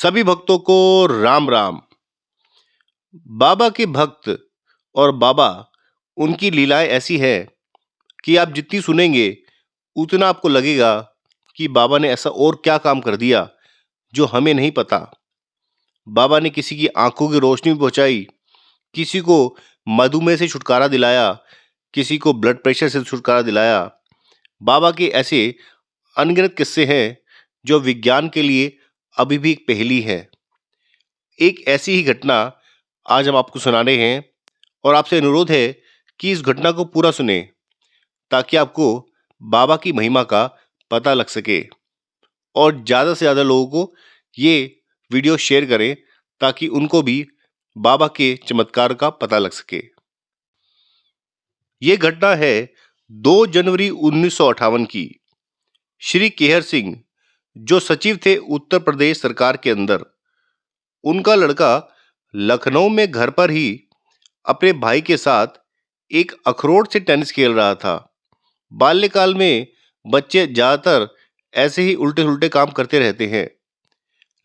सभी भक्तों को राम राम। बाबा के भक्त और बाबा उनकी लीलाएं ऐसी है कि आप जितनी सुनेंगे उतना आपको लगेगा कि बाबा ने ऐसा और क्या काम कर दिया जो हमें नहीं पता। बाबा ने किसी की आंखों की रोशनी पहुंचाई, किसी को मधुमेह से छुटकारा दिलाया, किसी को ब्लड प्रेशर से छुटकारा दिलाया। बाबा के ऐसे अनगिनत किस्से हैं जो विज्ञान के लिए अभी भी एक पहेली है। एक ऐसी ही घटना आज हम आपको सुनाने हैं और आपसे अनुरोध है कि इस घटना को पूरा सुने ताकि आपको बाबा की महिमा का पता लग सके और ज़्यादा से ज़्यादा लोगों को ये वीडियो शेयर करें ताकि उनको भी बाबा के चमत्कार का पता लग सके। ये घटना है 2 जनवरी 1958 की। श्री केहर सिंह जो सचिव थे उत्तर प्रदेश सरकार के अंदर, उनका लड़का लखनऊ में घर पर ही अपने भाई के साथ एक अखरोट से टेनिस खेल रहा था। बाल्यकाल में बच्चे ज्यादातर ऐसे ही उल्टे उल्टे काम करते रहते हैं,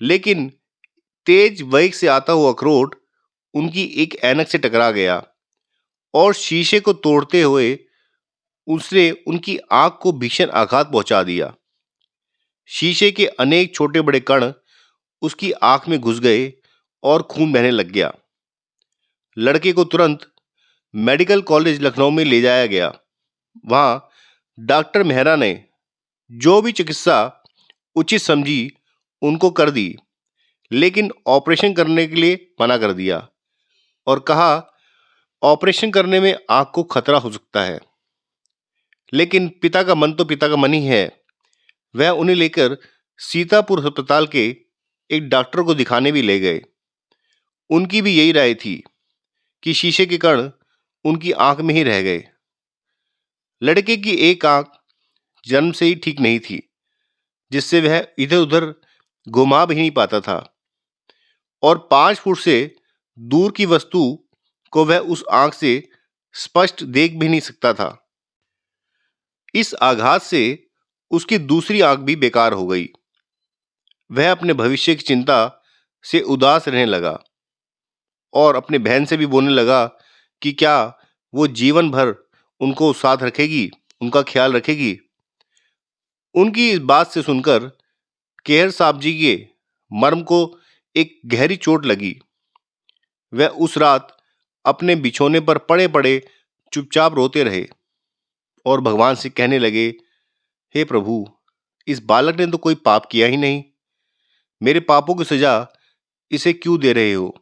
लेकिन तेज वेग से आता हुआ अखरोट उनकी एक ऐनक से टकरा गया और शीशे को तोड़ते हुए उसने उनकी आंख को भीषण आघात पहुंचा दिया। शीशे के अनेक छोटे बड़े कण उसकी आंख में घुस गए और खून बहने लग गया। लड़के को तुरंत मेडिकल कॉलेज लखनऊ में ले जाया गया। वहां डॉक्टर मेहरा ने जो भी चिकित्सा उचित समझी उनको कर दी, लेकिन ऑपरेशन करने के लिए मना कर दिया और कहा ऑपरेशन करने में आंख को खतरा हो सकता है। लेकिन पिता का मन तो पिता का मन ही है। वह उन्हें लेकर सीतापुर अस्पताल के एक डॉक्टर को दिखाने भी ले गए। उनकी भी यही राय थी कि शीशे के कण उनकी आंख में ही रह गए। लड़के की एक आंख जन्म से ही ठीक नहीं थी, जिससे वह इधर उधर घुमा भी नहीं पाता था और 5 फुट से दूर की वस्तु को वह उस आंख से स्पष्ट देख भी नहीं सकता था। इस आघात से उसकी दूसरी आंख भी बेकार हो गई। वह अपने भविष्य की चिंता से उदास रहने लगा और अपने बहन से भी बोलने लगा कि क्या वो जीवन भर उनको साथ रखेगी, उनका ख्याल रखेगी। उनकी इस बात से सुनकर केहर साहब जी के मर्म को एक गहरी चोट लगी। वह उस रात अपने बिछौने पर पड़े पड़े चुपचाप रोते रहे और भगवान से कहने लगे, हे प्रभु, इस बालक ने तो कोई पाप किया ही नहीं, मेरे पापों की सजा इसे क्यों दे रहे हो।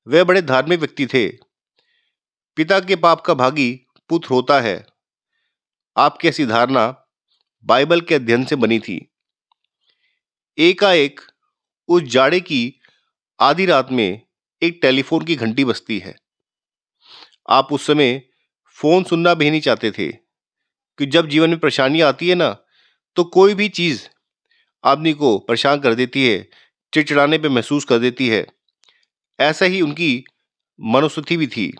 वह बड़े धार्मिक व्यक्ति थे। पिता के पाप का भागी पुत्र होता है। आपकी ऐसी धारणा बाइबल के अध्ययन से बनी थी। एकाएक उस जाड़े की आधी रात में एक टेलीफोन की घंटी बजती है। आप उस समय फोन सुनना भी नहीं चाहते थे कि जब जीवन में परेशानी आती है ना, तो कोई भी चीज आदमी को परेशान कर देती है, चिड़चिड़ाने पे महसूस कर देती है। ऐसा ही उनकी मनोस्थिति भी थी।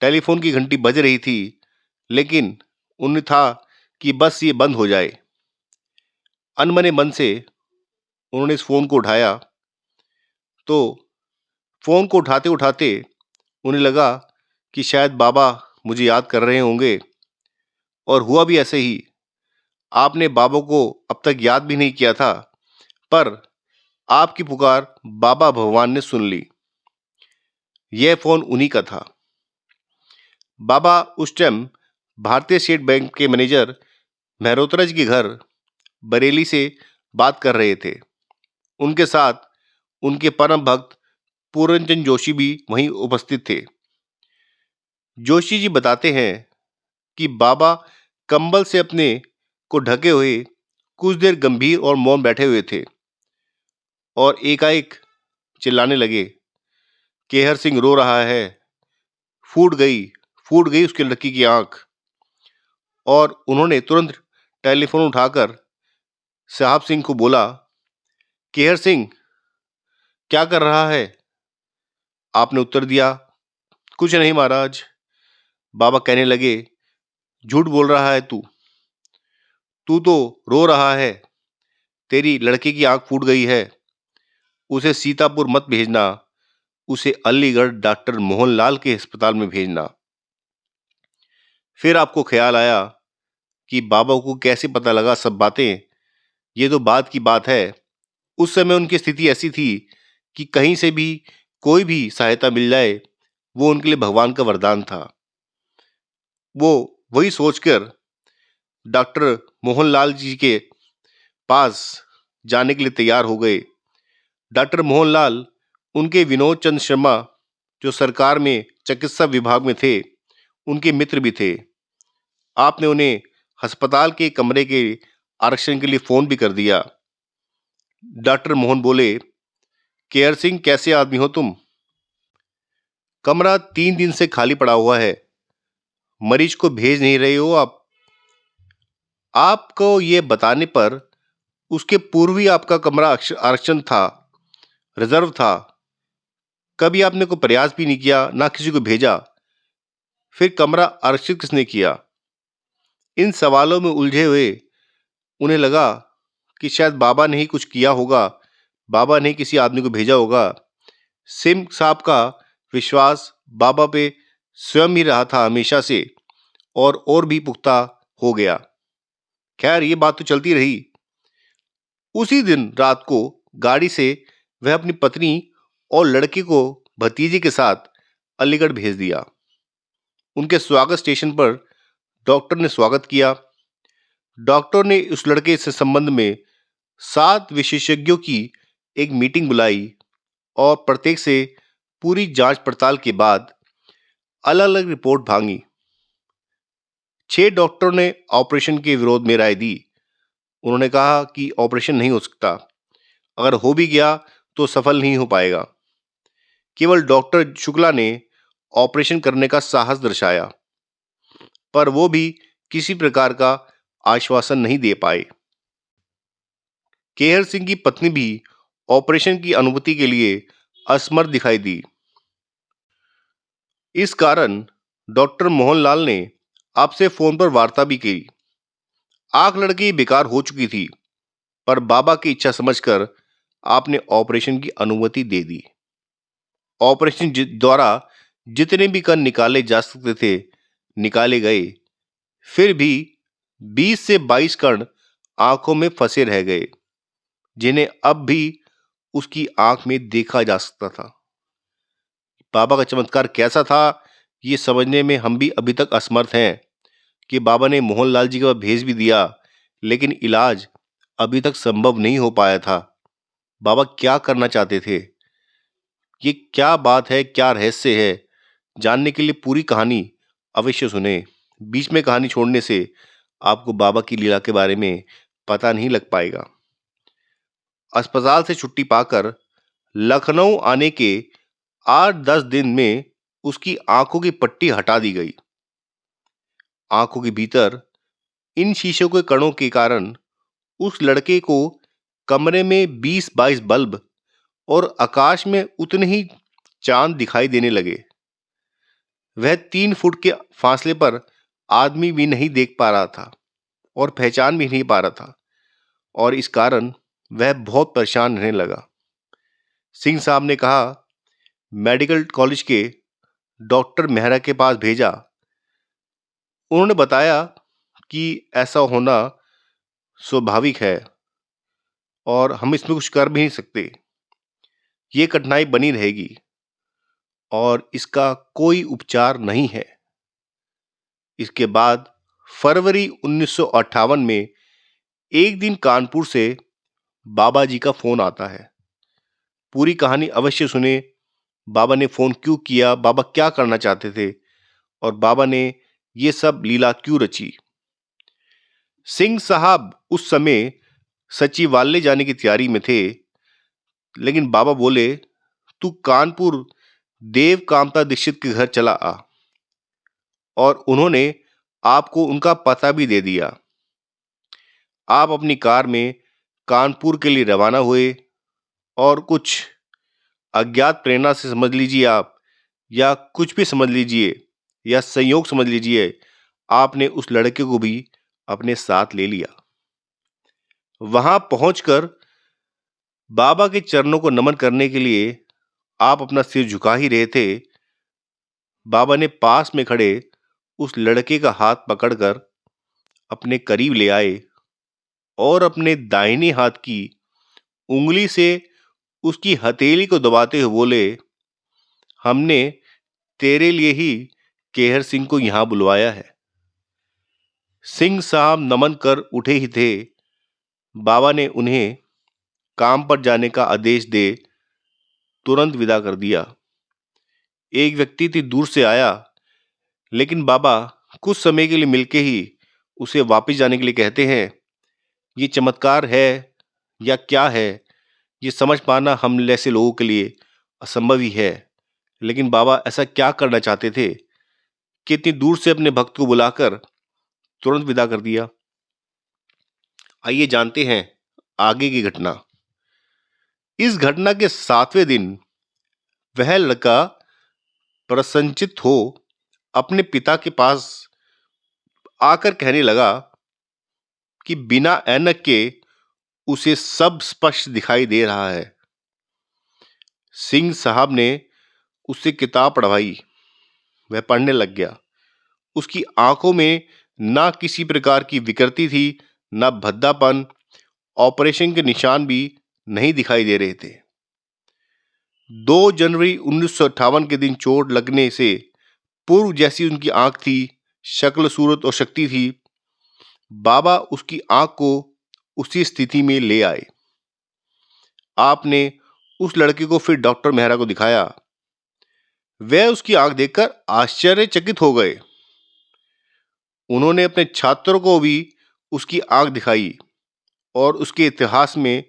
टेलीफोन की घंटी बज रही थी, लेकिन उन्हें था कि बस ये बंद हो जाए। अनमने मन से उन्होंने इस फोन को उठाया, तो फोन को उठाते उठाते उन्हें लगा कि शायद बाबा मुझे याद कर रहे होंगे, और हुआ भी ऐसे ही। आपने बाबा को अब तक याद भी नहीं किया था, पर आपकी पुकार बाबा भगवान ने सुन ली। यह फोन उन्हीं का था। बाबा उस टाइम भारतीय स्टेट बैंक के मैनेजर मेहरोत्रा जी के घर बरेली से बात कर रहे थे। उनके साथ उनके परम भक्त पूरनचंद जोशी भी वहीं उपस्थित थे। जोशी जी बताते हैं कि बाबा कंबल से अपने को ढके हुए कुछ देर गंभीर और मौन बैठे हुए थे और एकाएक चिल्लाने लगे, केहर सिंह रो रहा है, फूट गई उसकी लड़की की आंख। और उन्होंने तुरंत टेलीफोन उठाकर साहब सिंह को बोला, केहर सिंह क्या कर रहा है। आपने उत्तर दिया, कुछ नहीं महाराज। बाबा कहने लगे, झूठ बोल रहा है तू तो रो रहा है, तेरी लड़के की आंख फूट गई है। उसे सीतापुर मत भेजना, उसे अलीगढ़ डॉक्टर मोहनलाल के अस्पताल में भेजना। फिर आपको ख्याल आया कि बाबा को कैसे पता लगा सब बातें? ये तो बाद की बात है। उस समय उनकी स्थिति ऐसी थी कि कहीं से भी कोई भी सहायता मिल जाए, वो उनके लिए भगवान का वरदान था। वो वही सोचकर डॉक्टर मोहनलाल जी के पास जाने के लिए तैयार हो गए। डॉक्टर मोहनलाल उनके विनोद चंद्र शर्मा, जो सरकार में चिकित्सा विभाग में थे, उनके मित्र भी थे। आपने उन्हें अस्पताल के कमरे के आरक्षण के लिए फोन भी कर दिया। डॉक्टर मोहन बोले, केयर सिंह, कैसे आदमी हो तुम? कमरा 3 दिन से खाली पड़ा हुआ है, मरीज को भेज नहीं रहे हो आप? आपको ये बताने पर उसके पूर्व ही आपका कमरा आरक्षण था, रिजर्व था। कभी आपने कोई प्रयास भी नहीं किया, ना किसी को भेजा। फिर कमरा आरक्षित किसने किया? इन सवालों में उलझे हुए उन्हें लगा कि शायद बाबा ने ही कुछ किया होगा, बाबा ने किसी आदमी को भेजा होगा। सिंह साहब का विश्वास बाबा पे स्वयं ही रहा था हमेशा से, और भी पुख्ता हो गया। खैर, ये बात तो चलती रही। उसी दिन रात को गाड़ी से वह अपनी पत्नी और लड़के को भतीजे के साथ अलीगढ़ भेज दिया। उनके स्वागत स्टेशन पर डॉक्टर ने स्वागत किया। डॉक्टर ने उस लड़के से संबंध में 7 विशेषज्ञों की एक मीटिंग बुलाई और प्रत्येक से पूरी जांच पड़ताल के बाद अलग अलग रिपोर्ट मांगी। 6 डॉक्टरों ने ऑपरेशन के विरोध में राय दी। उन्होंने कहा कि ऑपरेशन नहीं हो सकता, अगर हो भी गया तो सफल नहीं हो पाएगा। केवल डॉक्टर शुक्ला ने ऑपरेशन करने का साहस दर्शाया, पर वो भी किसी प्रकार का आश्वासन नहीं दे पाए। केहर सिंह की पत्नी भी ऑपरेशन की अनुमति के लिए असमर्थ दिखाई दी। इस कारण डॉक्टर मोहनलाल ने आपसे फोन पर वार्ता भी की। आंख लड़की बेकार हो चुकी थी, पर बाबा की इच्छा समझकर आपने ऑपरेशन की अनुमति दे दी। ऑपरेशन द्वारा जितने भी कण निकाले जा सकते थे, निकाले गए। फिर भी 20 से 22 कण आंखों में फंसे रह गए, जिन्हें अब भी उसकी आंख में देखा जा सकता था। बाबा का चमत्कार कैसा था, ये समझने में हम भी अभी तक असमर्थ हैं कि बाबा ने मोहनलाल जी के पास भेज भी दिया, लेकिन इलाज अभी तक संभव नहीं हो पाया था। बाबा क्या करना चाहते थे? ये क्या बात है, क्या रहस्य है? जानने के लिए पूरी कहानी अवश्य सुने। बीच में कहानी छोड़ने से आपको बाबा की लीला के बारे में पता नहीं लग पाएगा। अस्पताल से छुट्टी पाकर लखनऊ आने के 8-10 दिन में उसकी आंखों की पट्टी हटा दी गई। आंखों के भीतर इन शीशों के कणों के कारण उस लड़के को कमरे में 20-22 बल्ब और आकाश में उतने ही चांद दिखाई देने लगे। वह 3 फुट के फासले पर आदमी भी नहीं देख पा रहा था और पहचान भी नहीं पा रहा था, और इस कारण वह बहुत परेशान रहने लगा। सिंह साहब ने कहा, मेडिकल कॉलेज के डॉक्टर मेहरा के पास भेजा। उन्होंने बताया कि ऐसा होना स्वाभाविक है और हम इसमें कुछ कर भी नहीं सकते। ये कठिनाई बनी रहेगी और इसका कोई उपचार नहीं है। इसके बाद फरवरी 1958 में एक दिन कानपुर से बाबा जी का फोन आता है। पूरी कहानी अवश्य सुने। बाबा ने फोन क्यों किया, बाबा क्या करना चाहते थे, और बाबा ने ये सब लीला क्यों रची। सिंह साहब उस समय सचिवालय जाने की तैयारी में थे, लेकिन बाबा बोले, तू कानपुर देव कामता दीक्षित के घर चला आ, और उन्होंने आपको उनका पता भी दे दिया। आप अपनी कार में कानपुर के लिए रवाना हुए और कुछ अज्ञात प्रेरणा से समझ लीजिए आप, या कुछ भी समझ लीजिए, या संयोग समझ लीजिए, आपने उस लड़के को भी अपने साथ ले लिया। वहां पहुंचकर बाबा के चरणों को नमन करने के लिए आप अपना सिर झुका ही रहे थे, बाबा ने पास में खड़े उस लड़के का हाथ पकड़कर अपने करीब ले आए और अपने दाहिने हाथ की उंगली से उसकी हथेली को दबाते हुए बोले, हमने तेरे लिए ही केहर सिंह को यहां बुलवाया है। सिंह साहब नमन कर उठे ही थे, बाबा ने उन्हें काम पर जाने का आदेश दे तुरंत विदा कर दिया। एक व्यक्ति थी दूर से आया, लेकिन बाबा कुछ समय के लिए मिलके ही उसे वापस जाने के लिए कहते हैं। ये चमत्कार है या क्या है, ये समझ पाना हम जैसे लोगों के लिए असंभव ही है। लेकिन बाबा ऐसा क्या करना चाहते थे कि इतनी दूर से अपने भक्त को बुलाकर तुरंत विदा कर दिया। आइए जानते हैं आगे की घटना। इस घटना के 7वें दिन वह लड़का प्रसन्नचित्त हो अपने पिता के पास आकर कहने लगा कि बिना ऐनक के उसे सब स्पष्ट दिखाई दे रहा है। सिंह साहब ने उससे किताब पढ़वाई, वह पढ़ने लग गया। उसकी आंखों में ना किसी प्रकार की विकृति थी, ना भद्दापन, ऑपरेशन के निशान भी नहीं दिखाई दे रहे थे। 2 जनवरी 1958 के दिन चोट लगने से पूर्व जैसी उनकी आंख थी, शक्ल सूरत और शक्ति थी। बाबा उसकी आंख को उसी स्थिति में ले आए। आपने उस लड़के को फिर डॉक्टर मेहरा को दिखाया। वह उसकी आंख देखकर आश्चर्यचकित हो गए। उन्होंने अपने छात्रों को भी उसकी आंख दिखाई और उसके इतिहास में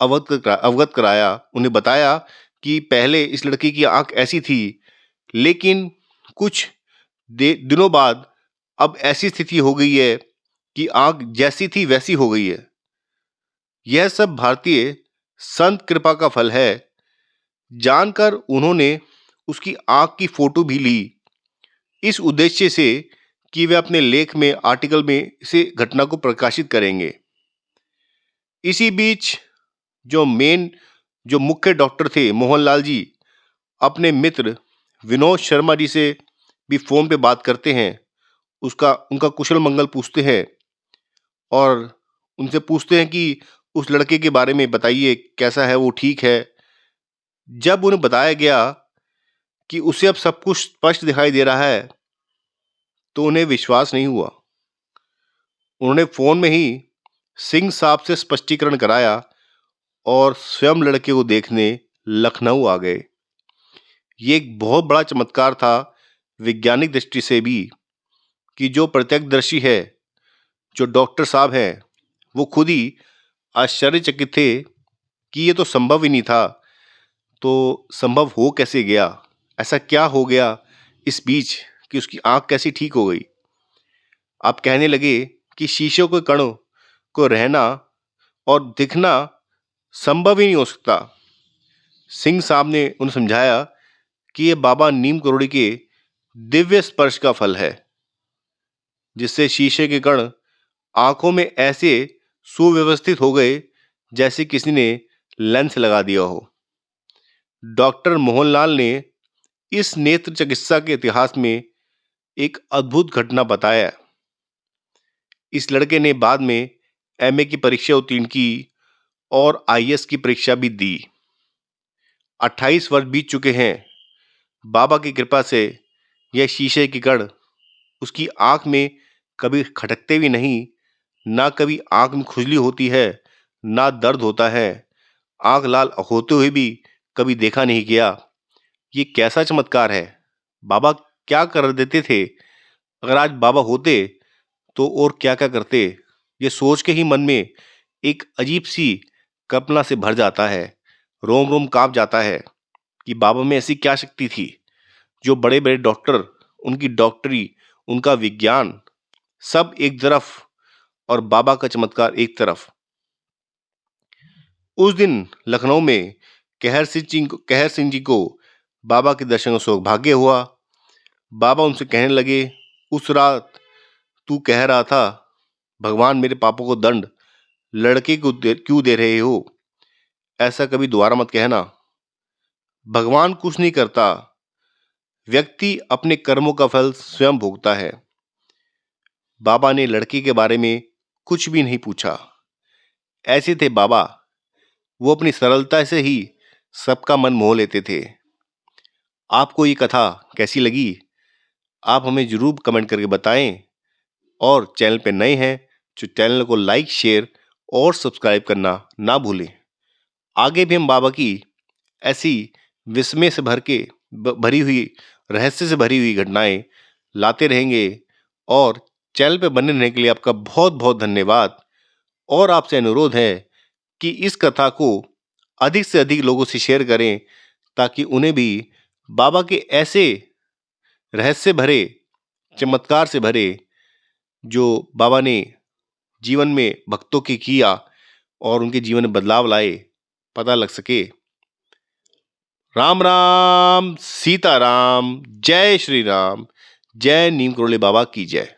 अवगत कराया। उन्हें बताया कि पहले इस लड़की की आंख ऐसी थी, लेकिन कुछ दिनों बाद अब ऐसी स्थिति हो गई है कि आंख जैसी थी वैसी हो गई है। यह सब भारतीय संत कृपा का फल है। जानकर उन्होंने उसकी आंख की फोटो भी ली, इस उद्देश्य से कि वे अपने लेख में, आर्टिकल में इसे घटना को प्रकाशित करेंगे। इसी बीच जो मुख्य डॉक्टर थे मोहनलाल जी, अपने मित्र विनोद शर्मा जी से भी फोन पे बात करते हैं। उनका कुशल मंगल पूछते हैं और उनसे पूछते हैं कि उस लड़के के बारे में बताइए, कैसा है वो, ठीक है। जब उन्हें बताया गया कि उसे अब सब कुछ स्पष्ट दिखाई दे रहा है, तो उन्हें विश्वास नहीं हुआ। उन्होंने फोन में ही सिंह साहब से स्पष्टीकरण कराया और स्वयं लड़के को देखने लखनऊ आ गए। ये एक बहुत बड़ा चमत्कार था वैज्ञानिक दृष्टि से भी, कि जो प्रत्यक्षदर्शी है, जो डॉक्टर साहब हैं, वो खुद ही आश्चर्यचकित थे कि ये तो संभव ही नहीं था, तो संभव हो कैसे गया, ऐसा क्या हो गया इस बीच कि उसकी आंख कैसी ठीक हो गई। आप कहने लगे कि शीशे के कणों को रहना और दिखना संभव ही नहीं हो सकता। सिंह साहब ने उन्हें समझाया कि यह बाबा नीम करोड़ी के दिव्य स्पर्श का फल है, जिससे शीशे के कण आंखों में ऐसे सुव्यवस्थित हो गए जैसे किसी ने लेंस लगा दिया हो। डॉक्टर मोहनलाल ने इस नेत्र चिकित्सा के इतिहास में एक अद्भुत घटना बताया। इस लड़के ने बाद में एमए की परीक्षा उत्तीर्ण की और आईएएस की परीक्षा भी दी। 28 वर्ष बीत चुके हैं। बाबा की कृपा से यह शीशे की कण उसकी आंख में कभी खटकते भी नहीं, ना कभी आंख में खुजली होती है, ना दर्द होता है। आंख लाल होते हुए भी कभी देखा नहीं गया। ये कैसा चमत्कार है। बाबा क्या कर देते थे। अगर आज बाबा होते तो और क्या क्या करते, ये सोच के ही मन में एक अजीब सी कल्पना से भर जाता है। रोम रोम कांप जाता है कि बाबा में ऐसी क्या शक्ति थी जो बड़े बड़े डॉक्टर, उनकी डॉक्टरी, उनका विज्ञान सब एक तरफ और बाबा का चमत्कार एक तरफ। उस दिन लखनऊ में कहर सिंह जी को बाबा के दर्शन का सौभाग्य हुआ। बाबा उनसे कहने लगे, उस रात तू कह रहा था भगवान मेरे पापों को दंड लड़के को क्यों दे रहे हो। ऐसा कभी दोबारा मत कहना। भगवान कुछ नहीं करता, व्यक्ति अपने कर्मों का फल स्वयं भोगता है। बाबा ने लड़के के बारे में कुछ भी नहीं पूछा। ऐसे थे बाबा, वो अपनी सरलता से ही सबका मन मोह लेते थे। आपको ये कथा कैसी लगी? आप हमें जरूर कमेंट करके बताएं, और चैनल पे नए हैं तो चैनल को लाइक, शेयर और सब्सक्राइब करना ना भूलें। आगे भी हम बाबा की ऐसी विस्मय से भरी हुई, रहस्य से भरी हुई घटनाएं लाते रहेंगे। और चैनल पे बने रहने के लिए आपका बहुत बहुत धन्यवाद। और आपसे अनुरोध है कि इस कथा को अधिक से अधिक लोगों से शेयर करें, ताकि उन्हें भी बाबा के ऐसे रहस्य भरे, चमत्कार से भरे, जो बाबा ने जीवन में भक्तों के किया और उनके जीवन में बदलाव लाए, पता लग सके। राम राम, सीता राम, जय श्री राम, जय नीम करोली बाबा की जय।